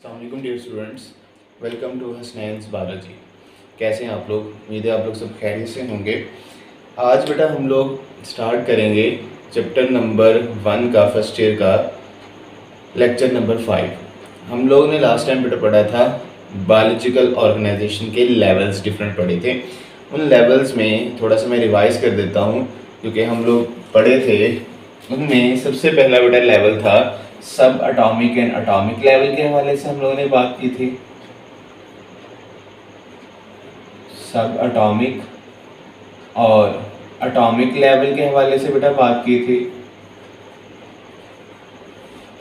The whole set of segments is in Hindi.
अस्सलाम dear students, welcome to Hasnain's biology. कैसे हैं आप लोग? उम्मीद है आप लोग सब खैरियत से होंगे। आज बेटा हम लोग स्टार्ट करेंगे चैप्टर नंबर 1 का फर्स्ट ईयर का लेक्चर नंबर 5। हम लोगों ने लास्ट टाइम बेटा पढ़ा था बायोलॉजिकल ऑर्गेनाइजेशन के लेवल्स डिफरेंट पढ़े थे। उन लेवल्स में थोड़ा सा मैं रिवाइज़ कर देता हूँ क्योंकि हम लोग पढ़े थे। उनमें सबसे पहला बेटा लेवल था सब एटॉमिक एंड एटॉमिक लेवल के हवाले से हम लोगों ने बात की थी। सब एटॉमिक और एटॉमिक लेवल के हवाले से बेटा बात की थी।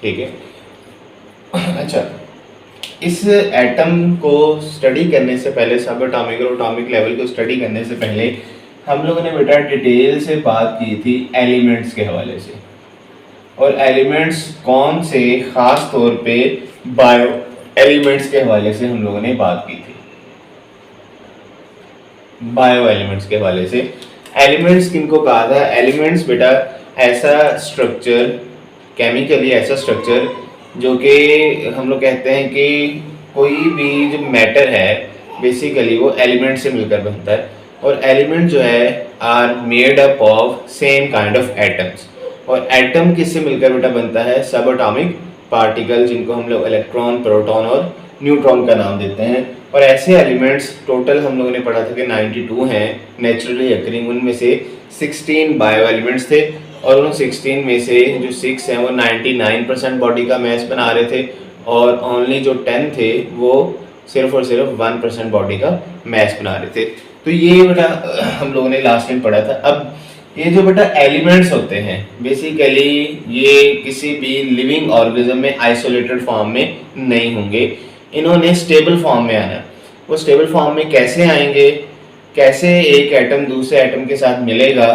ठीक है। अच्छा, इस एटम को स्टडी करने से पहले, सब एटॉमिक और एटॉमिक लेवल को स्टडी करने से पहले हम लोगों ने बेटा डिटेल से बात की थी एलिमेंट्स के हवाले से। और एलिमेंट्स कौन से, खास तौर पे बायो एलिमेंट्स के हवाले से हम लोगों ने बात की थी। बायो एलिमेंट्स के हवाले से एलिमेंट्स किनको कहा था? एलिमेंट्स बेटा ऐसा स्ट्रक्चर, केमिकली ऐसा स्ट्रक्चर जो कि हम लोग कहते हैं कि कोई भी जो मैटर है बेसिकली वो एलिमेंट से मिलकर बनता है। और एलिमेंट जो है are made up of same kind of atoms. और एटम किससे मिलकर बेटा बनता है? सब एटॉमिक पार्टिकल, जिनको हम लोग इलेक्ट्रॉन, प्रोटॉन और न्यूट्रॉन का नाम देते हैं। और ऐसे एलिमेंट्स टोटल हम लोगों ने पढ़ा था कि 92 हैं नेचुरली अकरिंग। उनमें से 16 बायो एलिमेंट्स थे और उन 16 में से जो 6 हैं वो 99% बॉडी का मैस बना रहे थे और ओनली जो 10 थे वो सिर्फ और सिर्फ 1% बॉडी का मैस बना रहे थे। तो ये बेटा हम लोगों ने लास्ट टाइम पढ़ा था। अब ये जो बेटा एलिमेंट्स होते हैं बेसिकली ये किसी भी लिविंग ऑर्गेनिज्म में आइसोलेटेड फॉर्म में नहीं होंगे। इन्होंने स्टेबल फॉर्म में आना। वो स्टेबल फॉर्म में कैसे आएंगे, कैसे एक एटम दूसरे एटम के साथ मिलेगा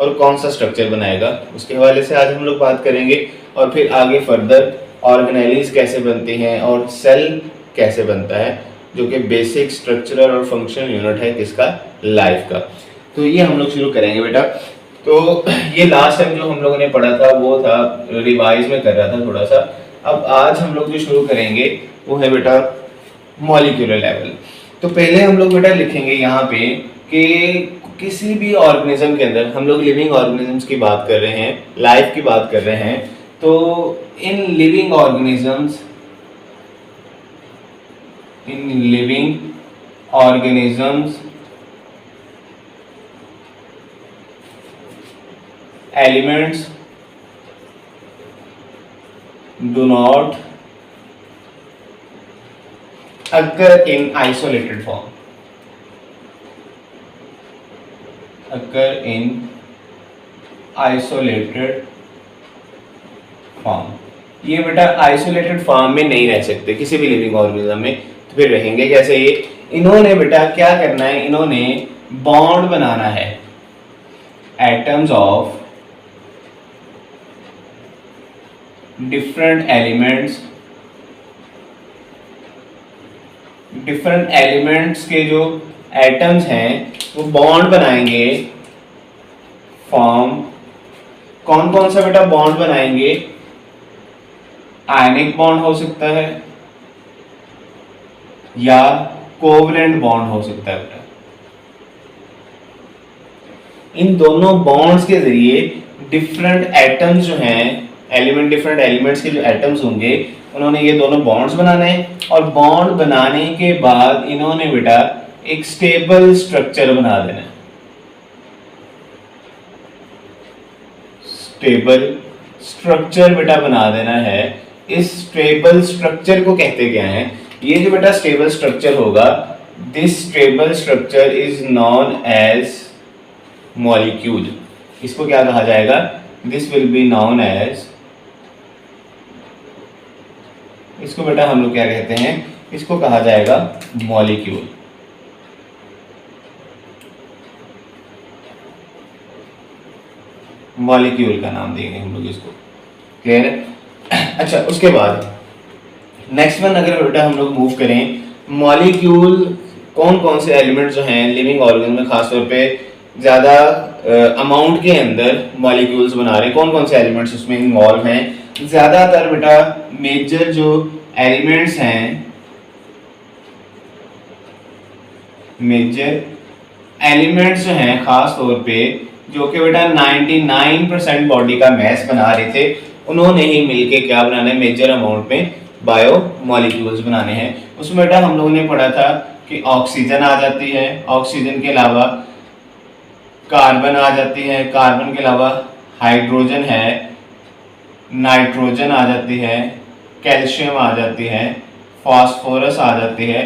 और कौन सा स्ट्रक्चर बनाएगा, उसके हवाले से आज हम लोग बात करेंगे। और फिर आगे फर्दर ऑर्गेनेलिज कैसे बनती हैं और सेल कैसे बनता है, जो कि बेसिक स्ट्रक्चरल और फंक्शनल यूनिट है किसका? लाइफ का। तो ये हम लोग शुरू करेंगे बेटा। तो ये लास्ट टाइम जो हम लोगों ने पढ़ा था वो था, रिवाइज में कर रहा था थोड़ा सा। अब आज हम लोग जो शुरू करेंगे वो है बेटा मॉलिक्यूलर लेवल। तो पहले हम लोग बेटा लिखेंगे यहाँ पे कि किसी भी ऑर्गेनिज्म के अंदर, हम लोग लिविंग ऑर्गेनिजम्स की बात कर रहे हैं, लाइफ की बात कर रहे हैं, तो in living organisms elements do not occur in isolated form. ये बेटा आइसोलेटेड फॉर्म में नहीं रह सकते किसी भी लिविंग ऑर्गेनिज्म में। तो फिर रहेंगे कैसे ये? इन्होंने बेटा क्या करना है? इन्होंने बॉन्ड बनाना है एटम्स ऑफ डिफरेंट एलिमेंट्स के जो एटम्स हैं वो बॉन्ड बनाएंगे। फॉर्म कौन कौन सा बेटा बॉन्ड बनाएंगे? आयनिक बॉन्ड हो सकता है या कोवलेंट बॉन्ड हो सकता है बेटा। इन दोनों बॉन्ड्स के जरिए डिफरेंट एटम्स जो हैं, डिफरेंट एलिमेंट्स के जो एटम्स होंगे, उन्होंने ये दोनों बॉन्ड्स बनाने हैं। और बॉन्ड बनाने के बाद इन्होंने बेटा एक स्टेबल स्ट्रक्चर बना देना है। स्टेबल स्ट्रक्चर बेटा बना देना है। इस स्टेबल स्ट्रक्चर को कहते क्या है? ये जो बेटा स्टेबल स्ट्रक्चर होगा, this stable structure is known as molecule. इसको क्या कहा जाएगा? This will be known as, इसको बेटा हम लोग क्या कहते हैं? इसको कहा जाएगा मॉलिक्यूल। मॉलिक्यूल का नाम देंगे हम लोग इसको। क्लियर है? अच्छा, उसके बाद नेक्स्ट वन अगर बेटा हम लोग मूव करें, मॉलिक्यूल कौन कौन से एलिमेंट जो हैं लिविंग ऑर्गेनिज्म में खासतौर पे ज़्यादा अमाउंट के अंदर मॉलिक्यूल्स बना रहे हैं, कौन कौन से एलिमेंट्स उसमें इन्वॉल्व हैं? ज़्यादातर बेटा मेजर जो एलिमेंट्स हैं, मेजर एलिमेंट्स जो हैं खास तौर पे जो कि बेटा 99% बॉडी का मैस बना रहे थे, उन्होंने ही मिलके क्या बनाना है, मेजर अमाउंट में बायो मॉलिक्यूल्स बनाने हैं। उसमें बेटा हम लोगों ने पढ़ा था कि ऑक्सीजन आ जाती है, ऑक्सीजन के अलावा कार्बन आ जाती है, कार्बन के अलावा हाइड्रोजन है, नाइट्रोजन आ जाती है, कैल्शियम आ जाती है, फास्फोरस आ जाती है।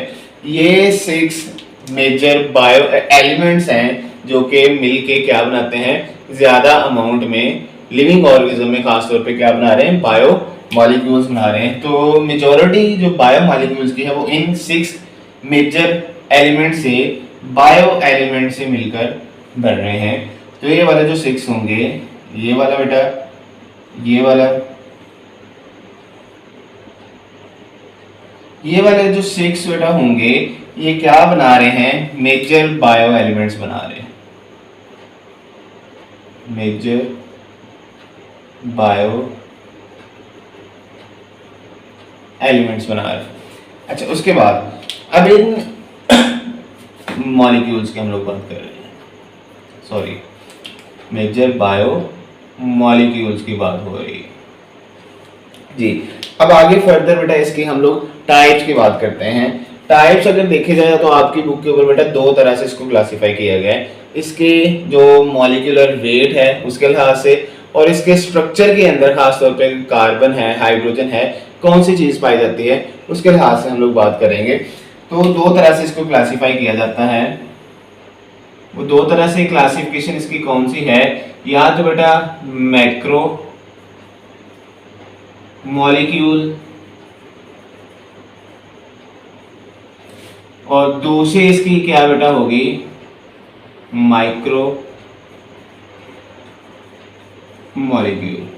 ये 6 मेजर बायो एलिमेंट्स हैं जो कि मिलके क्या बनाते हैं, ज्यादा अमाउंट में लिविंग ऑर्गेनिज्म में खासतौर पे क्या बना रहे हैं, बायो मॉलिक्यूल्स बना रहे हैं। तो मेजॉरिटी जो बायो मॉलिक्यूल्स की है वो इन 6 मेजर एलिमेंट से, बायो एलिमेंट से मिलकर बन रहे हैं। तो ये वाला जो 6 होंगे, ये वाला बेटा, ये वाला, ये वाले जो 6 बेटा होंगे, ये क्या बना रहे हैं, मेजर बायो एलिमेंट्स बना रहे हैं, मेजर बायो एलिमेंट्स बना रहे हैं। अच्छा, उसके बाद अब इन मॉलिक्यूल्स की हम लोग बात कर रहे हैं, सॉरी, मेजर बायो मॉलिक्यूल्स की बात हो रही है जी। अब आगे फर्दर बेटा इसकी हम लोग टाइप्स की बात करते हैं। टाइप्स अगर देखे जाए तो आपकी बुक के ऊपर बेटा 2 तरह से इसको क्लासिफाई किया गया है, इसके जो मॉलिक्यूलर वेट है उसके लिहाज से, और इसके स्ट्रक्चर के अंदर खास तौर पे कार्बन है, हाइड्रोजन है, कौन सी चीज पाई जाती है उसके लिहाज से हम लोग बात करेंगे। तो 2 तरह से इसको क्लासिफाई किया जाता है। वो 2 तरह से क्लासिफिकेशन इसकी कौन सी है, या तो बेटा मैक्रो मॉलिक्यूल, और दूसरी इसकी क्या बेटा होगी, माइक्रो मॉलिक्यूल।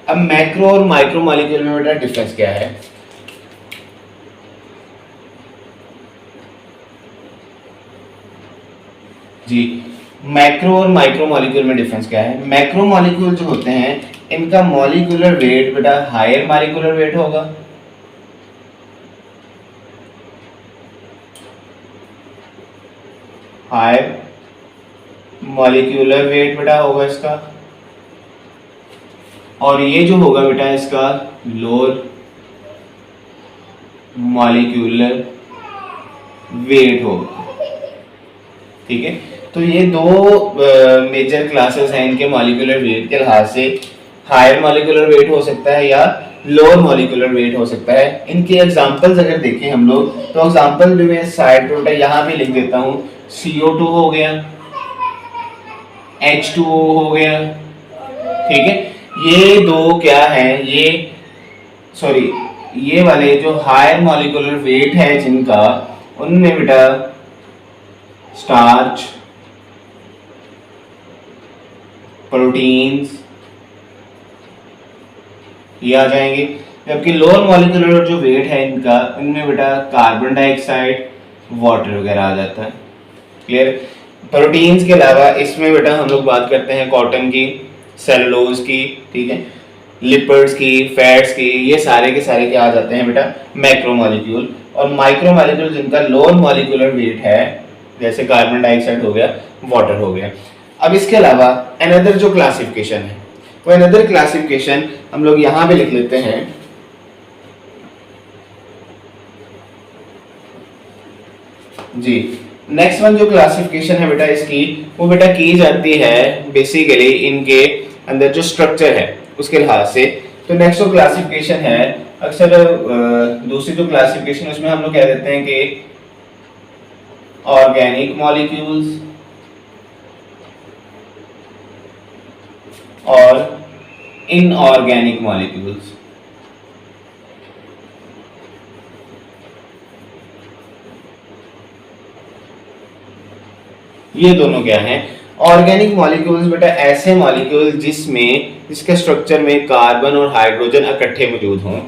अब मैक्रो और माइक्रो मॉलिक्यूल में बेटा डिफरेंस क्या है, जी, मैक्रो और माइक्रो मॉलिक्यूल में डिफरेंस क्या है। मैक्रो मॉलिक्यूल जो होते हैं इनका मॉलिक्यूलर वेट बेटा हायर मॉलिक्यूलर वेट होगा, हायर मॉलिक्यूलर वेट बेटा होगा इसका, और ये जो होगा बेटा इसका लोअर मॉलिक्यूलर वेट होगा, ठीक है। तो ये 2 मेजर क्लासेस हैं इनके मॉलिक्यूलर वेट के लिहाज से, हायर मॉलिक्यूलर वेट हो सकता है या लोअर मॉलिक्यूलर वेट हो सकता है। इनके एग्जांपल्स अगर देखें हम लोग तो एग्जांपल भी मैं साइड पे यहाँ भी लिख देता हूँ, CO2 हो गया, H2O हो गया, ठीक है। ये 2 क्या है, ये सॉरी, ये वाले जो हायर मॉलिक्यूलर वेट है जिनका, उनमें बेटा स्टार्च, प्रोटीन्स ये आ जाएंगे, जबकि लोअर मॉलिक्यूलर जो वेट है इनका, इनमें बेटा कार्बन डाइऑक्साइड, वाटर वगैरह आ जाता है। क्लियर। प्रोटीन्स के अलावा इसमें बेटा हम लोग बात करते हैं कॉटन की, सेलुलोज की, ठीक है, लिपिड्स की, फैट्स की, ये सारे के सारे क्या आ जाते हैं बेटा, मैक्रो मॉलिक्यूल। और माइक्रो मॉलिक्यूल जिनका लोअर मॉलिक्यूलर वेट है, जैसे कार्बन डाइऑक्साइड हो गया, वाटर हो गया। अब इसके अलावा अनदर जो क्लासिफिकेशन है, वो अनदर क्लासिफिकेशन हम लोग यहां पे लिख लेते हैं, जी। नेक्स्ट वन जो क्लासिफिकेशन है बेटा इसकी, वो बेटा की जाती है बेसिकली इनके अंदर जो स्ट्रक्चर है उसके लिहाज से। तो नेक्स्ट जो क्लासिफिकेशन है, अक्सर दूसरी जो क्लासिफिकेशन उसमें हम लोग कह देते हैं कि ऑर्गेनिक मॉलिक्यूल्स और इनऑर्गेनिक मॉलिक्यूल्स। ये दोनों क्या हैं, ऑर्गेनिक मॉलिक्यूल्स बेटा ऐसे मॉलिक्यूल जिसके स्ट्रक्चर में कार्बन और हाइड्रोजन इकट्ठे मौजूद हों,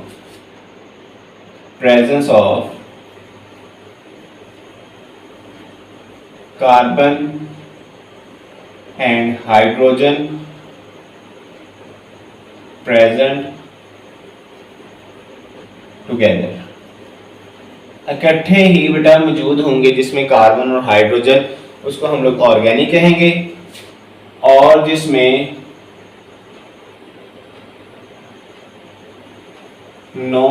presence of carbon and hydrogen present together, इकट्ठे ही बेटा मौजूद होंगे जिसमें कार्बन और हाइड्रोजन, उसको हम लोग ऑर्गेनिक कहेंगे। और जिसमें no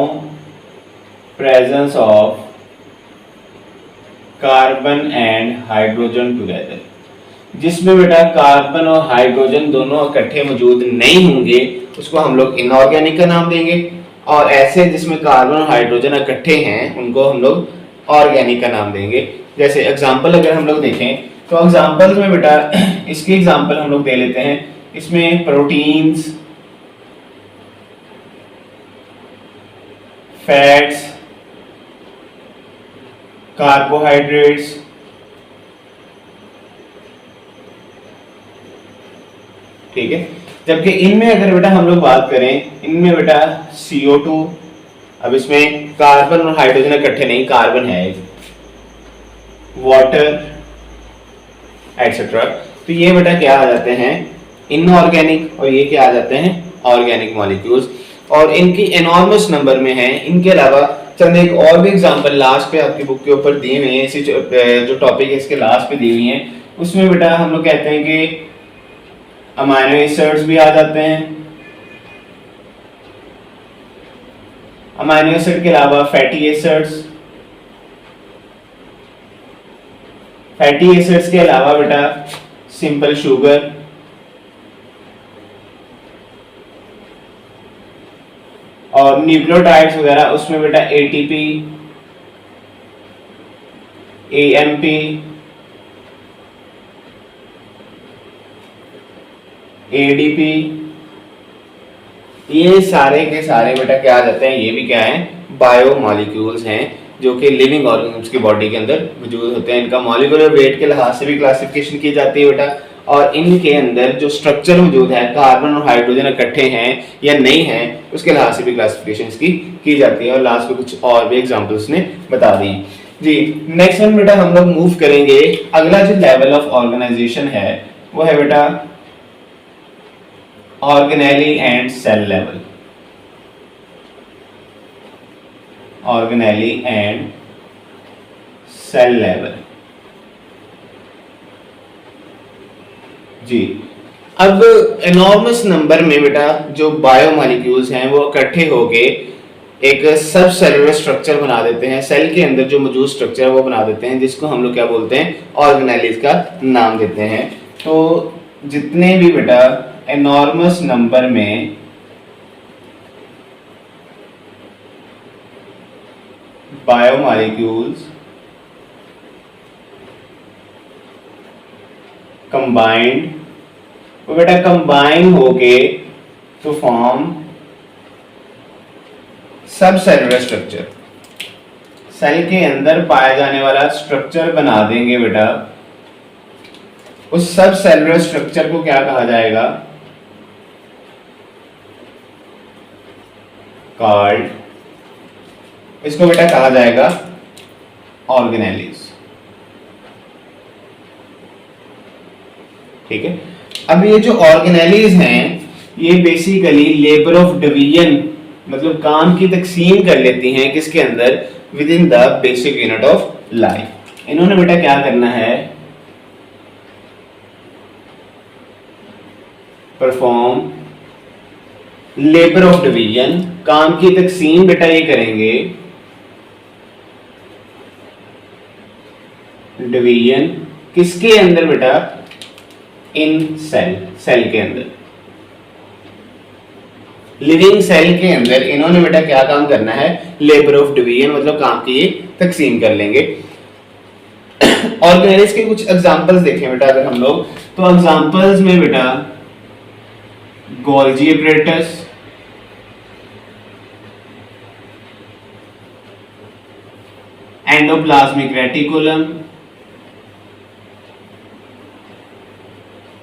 presence of carbon and hydrogen together, जिसमें बेटा कार्बन और हाइड्रोजन दोनों इकट्ठे मौजूद नहीं होंगे, उसको हम लोग इनऑर्गेनिक का नाम देंगे। और ऐसे जिसमें कार्बन और हाइड्रोजन इकट्ठे हैं उनको हम लोग ऑर्गेनिक का नाम देंगे। जैसे एग्जांपल अगर हम लोग देखें तो एग्जांपल्स में बेटा इसकी एग्जांपल हम लोग दे लेते हैं। इसमें प्रोटीन्स, फैट्स, कार्बोहाइड्रेट्स, ठीक है। जबकि इनमें अगर बेटा हम लोग बात करें, इनमें बेटा CO2, अब इसमें कार्बन और हाइड्रोजन इकट्ठे नहीं, कार्बन है, वाटर एटसेट्रा, तो ये बेटा क्या आ जाते हैं इनऑर्गेनिक, और ये क्या आ जाते हैं ऑर्गेनिक मॉलिक्यूल्स, और इनकी एनॉर्मस नंबर में है। इनके अलावा चंद एक और भी एग्जांपल लास्ट पे आपकी बुक के ऊपर दिए हुए हैं, इसी जो टॉपिक है इसके लास्ट पे दी हुई हैं, उसमें बेटा हम लोग कहते हैं कि अमाइनो एसिड्स भी आ जाते हैं। अमाइनो एसिड के अलावा फैटी एसिड्स, फैटी एसिड्स के अलावा बेटा सिंपल शुगर, और न्यूक्लियोटाइड्स वगैरह, उसमें बेटा ATP, AMP, ADP, ये सारे के सारे बेटा क्या आ जाते हैं, ये भी क्या है बायो मॉलिक्यूल्स हैं जो कि लिविंग ऑर्गेनिज्म की बॉडी के अंदर मौजूद होते हैं। इनका मॉलिक्यूलर वेट के लिहाज से भी क्लासिफिकेशन की जाती है बेटा, और इनके अंदर जो स्ट्रक्चर मौजूद है, कार्बन और हाइड्रोजन इकट्ठे हैं या नहीं हैं, उसके लिहाज से भी क्लासिफिकेशन की जाती है। और लास्ट में कुछ और भी एग्जांपल्स ने बता दी जी। नेक्स्ट वन बेटा हम लोग मूव करेंगे, अगला जो लेवल ऑफ ऑर्गेनाइजेशन है वो है बेटा organelle and cell level, organelle and cell level जी। अब एनॉर्मस नंबर में बेटा जो बायोमॉलिक्यूल्स हैं वो इकट्ठे होके एक सब सेलुलर स्ट्रक्चर बना देते हैं, सेल के अंदर जो मौजूद स्ट्रक्चर है वो बना देते हैं, जिसको हम लोग क्या बोलते हैं ऑर्गेनेलीज का नाम देते हैं। तो जितने भी बेटा एनॉर्मस नंबर में बायोमॉलिक्यूल्स कंबाइंड, वो बेटा कंबाइन होके टू फॉर्म सब सेलुलर स्ट्रक्चर, सेल के अंदर पाया जाने वाला स्ट्रक्चर बना देंगे बेटा। उस सब सेलुलर स्ट्रक्चर को क्या कहा जाएगा, कॉल्ड, इसको बेटा कहा जाएगा ऑर्गेनेलीज, ठीक है। अब ये जो ऑर्गेनेलीज हैं ये बेसिकली लेबर ऑफ डिवीजन, मतलब काम की तकसीम कर लेती हैं किसके अंदर, with in the basic unit of life. इन्होंने बेटा क्या करना है, परफॉर्म लेबर ऑफ डिवीजन, काम की तकसीम बेटा ये करेंगे, डिवीजन किसके अंदर बेटा, इन सेल, सेल के अंदर, लिविंग सेल के अंदर इन्होंने बेटा क्या काम करना है, लेबर ऑफ डिवीजन, मतलब काम की ये तकसीम कर लेंगे। ऑर्गेनेलीज के कुछ एग्जांपल्स देखें बेटा अगर हम लोग, तो एग्जांपल्स में बेटा Golgi apparatus, endoplasmic reticulum,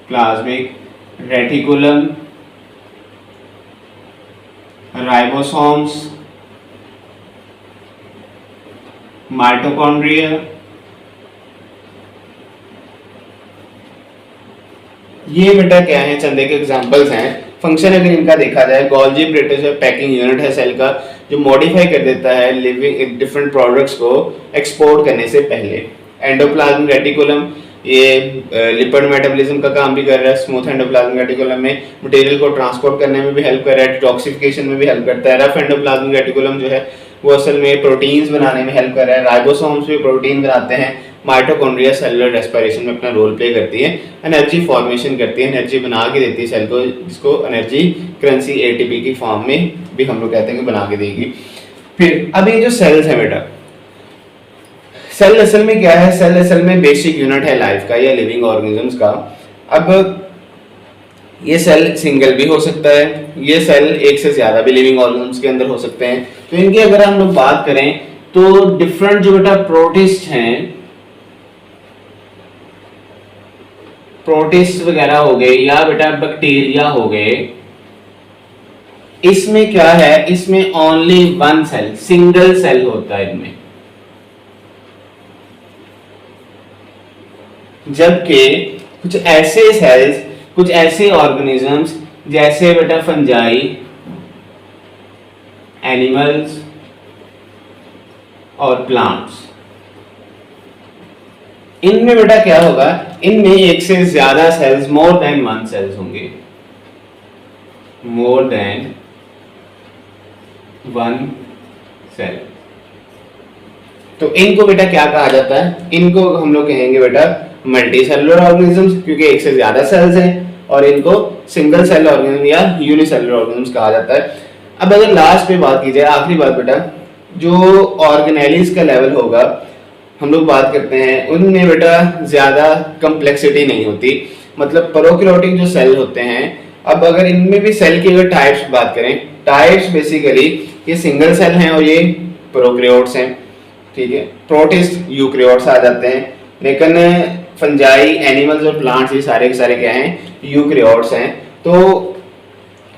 plasmic reticulum, ribosomes, mitochondria, ये बेटा क्या है, चंदे के एग्जांपल्स हैं। फंक्शन अगर इनका देखा जाए, गोल्जी एपरेटस है पैकिंग यूनिट है सेल का, जो मॉडिफाई कर देता है लिविंग डिफरेंट प्रोडक्ट्स को एक्सपोर्ट करने से पहले। एंडोप्लाज्मिक रेटिकुलम ये लिपिड मेटाबॉलिज्म का काम भी कर रहा है। स्मूथ एंडोप्लाज्मिक रेटिकुलम में मटेरियल को ट्रांसपोर्ट करने में भी हेल्प कर रहा है, डिटॉक्सिफिकेशन में भी हेल्प करता है। रफ एंडोप्लाज्मिक रेटिकुलम जो है वो असल में प्रोटीन्स बनाने में हेल्प कर रहा है। राइबोसोम्स भी प्रोटीन बनाते हैं। माइटोकॉन्ड्रिया सेलुलर रेस्पिरेशन में अपना रोल प्ले करती है। एनर्जी फॉर्मेशन करती है, एनर्जी बना के देती है सेल को, जिसको एनर्जी करेंसी एटीपी की फॉर्म में भी हम लोग कहते हैं कि बना के देगी। फिर अब ये जो सेल्स है बेटा, सेल असल में क्या है? सेल असल में बेसिक यूनिट है लाइफ का या लिविंग ऑर्गेनिजम्स का। अब ये सेल सिंगल भी हो सकता है, ये सेल एक से ज्यादा भी लिविंग ऑर्गेनिजम्स के अंदर हो सकते हैं। तो इनकी अगर हम लोग बात करें तो डिफरेंट जो बेटा प्रोटिस्ट हैं, प्रोटिस्ट वगैरह हो गए या बेटा बैक्टीरिया हो गए, इसमें क्या है? इसमें only one cell, single cell होता है इनमें। जबकि कुछ ऐसे सेल्स, कुछ ऐसे ऑर्गेनिजम्स जैसे बेटा फंजाई, एनिमल्स और प्लांट्स, इनमें बेटा क्या होगा? इनमें एक से ज्यादा cells, more than one cells होंगे, मोर देन वन सेल। तो इनको बेटा क्या कहा जाता है? इनको हम लोग कहेंगे बेटा मल्टी सेलुलर ऑर्गेनिजम्स, क्योंकि एक से ज्यादा सेल्स हैं, और इनको सिंगल सेल ऑर्गेनिज्म या यूनिसेलुलर ऑर्गेनिजम्स कहा जाता है। अब अगर लास्ट पे बात की जाए, आखिरी बात बेटा, जो ऑर्गेनेलिज का लेवल होगा हम लोग बात करते हैं, उनमें बेटा ज्यादा कम्प्लेक्सिटी नहीं होती। मतलब प्रोकैरियोटिक जो सेल होते हैं, अब अगर इनमें भी सेल की अगर टाइप्स बात करें, टाइप्स बेसिकली ये सिंगल सेल हैं और ये प्रोकैरियोट्स हैं, ठीक है। प्रोटिस्ट यूकैरियोट्स आ जाते हैं, लेकिन फंजाई, एनिमल्स और प्लांट्स ये सारे के सारे क्या हैं? यूकैरियोट्स हैं। तो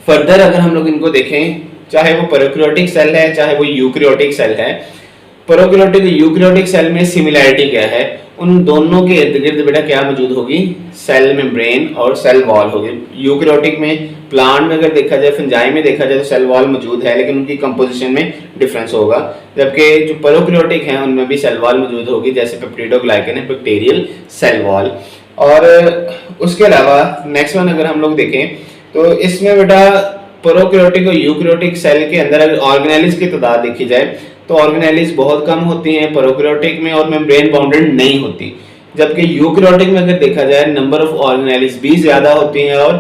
फर्दर अगर हम लोग इनको देखें, चाहे वो प्रोकैरियोटिक सेल है चाहे वो यूकैरियोटिक सेल है, प्रोकैरियोटिक और यूकैरियोटिक सेल में सिमिलैरिटी क्या है? उन दोनों के इर्द गिर्द बेटा क्या मौजूद होगी? सेल मेम्ब्रेन और सेल वॉल होगी। यूकैरियोटिक में, प्लांट में अगर देखा जाए, फंजाई में देखा जाए तो सेल वॉल मौजूद है, लेकिन उनकी कंपोजिशन में डिफरेंस होगा। जबकि जो प्रोकैरियोटिक हैं उनमें भी सेल वॉल मौजूद होगी, जैसे पेप्टिडोग्लाइकन है, बैक्टीरियल सेल वॉल। और उसके अलावा नेक्स्ट वन अगर हम लोग देखें तो इसमें बेटा प्रोकैरियोटिक और यूकैरियोटिक सेल के अंदर अगर ऑर्गेनेलिज की तादाद देखी जाए तो ऑर्गेनेलिज बहुत कम होती हैं प्रोकैरियोटिक में, और मेम्ब्रेन बाउंडेड नहीं होती। जबकि यूकैरियोटिक में अगर देखा जाए नंबर ऑफ ऑर्गेनेलिज भी ज्यादा होती हैं और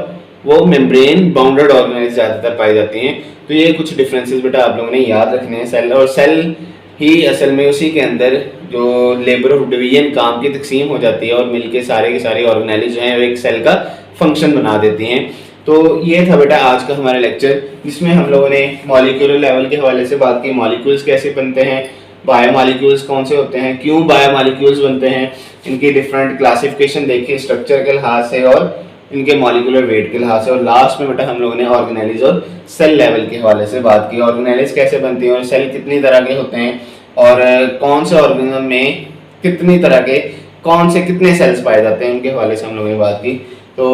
वो मेम्ब्रेन बाउंडेड ऑर्गेनेलिज ज्यादातर पाई जाती हैं। तो ये कुछ डिफरेंसेस बेटा आप लोगों ने याद रखने हैं। सेल और सेल ही असल में उसी के अंदर जो लेबर ऑफ डिवीजन काम की तकसीम हो जाती है और मिलके सारे के सारे ऑर्गेनेलिज जो हैं वो एक सेल का फंक्शन बना देती हैं। तो ये था बेटा आज का हमारा लेक्चर, जिसमें हम लोगों ने मॉलिक्यूलर लेवल के हवाले से बात की। मॉलिक्यूल्स कैसे बनते हैं, बायोमॉलिक्यूल्स कौन से होते हैं, क्यों बायोमॉलिक्यूल्स बनते हैं, इनकी डिफरेंट क्लासिफिकेशन देखी स्ट्रक्चर के लिहाज से और इनके मॉलिक्यूलर वेट के लिहाज से। और लास्ट में बेटा हम लोगों ने ऑर्गेनेलिज और सेल लेवल के हवाले से बात की। ऑर्गेनेलिज कैसे बनती हैं और सेल कितनी तरह के होते हैं और कौन से ऑर्गेनिज्म में कितनी तरह के, कौन से कितने सेल्स पाए जाते हैं, उनके हवाले से हम लोगों ने बात की। तो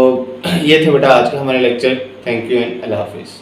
ये थे बेटा आज का हमारे लेक्चर। थैंक यू एंड अल्लाह हाफिज़।